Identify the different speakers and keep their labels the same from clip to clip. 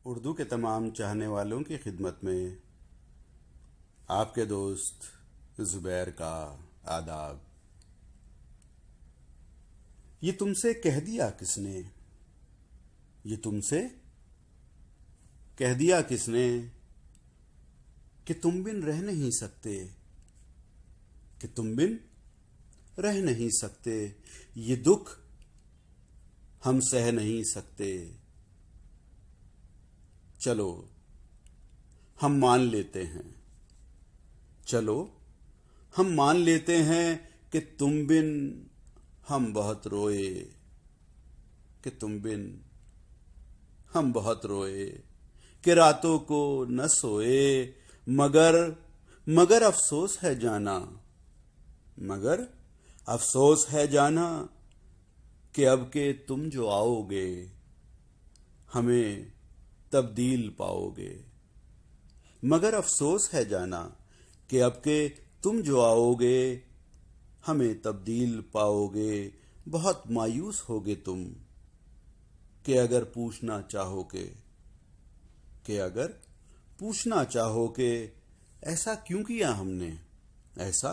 Speaker 1: उर्दू के तमाम चाहने वालों की खिदमत में आपके दोस्त ज़ुबैर का आदाब। ये तुमसे कह दिया किसने, ये तुमसे कह दिया किसने कि तुम बिन रह नहीं सकते, कि तुम बिन रह नहीं सकते। ये दुख हम सह नहीं सकते। चलो हम मान लेते हैं, चलो हम मान लेते हैं कि तुम बिन हम बहुत रोए, कि तुम बिन हम बहुत रोए, कि रातों को न सोए। मगर अफसोस है जाना, मगर अफसोस है जाना कि अब के तुम जो आओगे हमें तब्दील पाओगे। मगर अफसोस है जाना कि अब के तुम जो आओगे हमें तब्दील पाओगे। बहुत मायूस होगे तुम कि अगर पूछना चाहोगे, कि अगर पूछना चाहोगे ऐसा क्यों किया हमने, ऐसा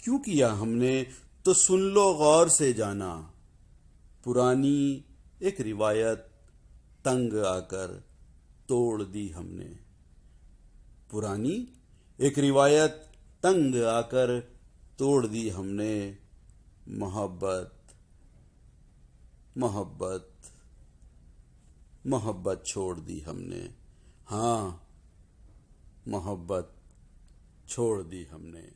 Speaker 1: क्यों किया हमने। तो सुन लो गौर से जाना, पुरानी एक रिवायत तंग आकर तोड़ दी हमने। पुरानी एक रिवायत तंग आकर तोड़ दी हमने। मोहब्बत मोहब्बत मोहब्बत छोड़ दी हमने। हाँ, मोहब्बत छोड़ दी हमने।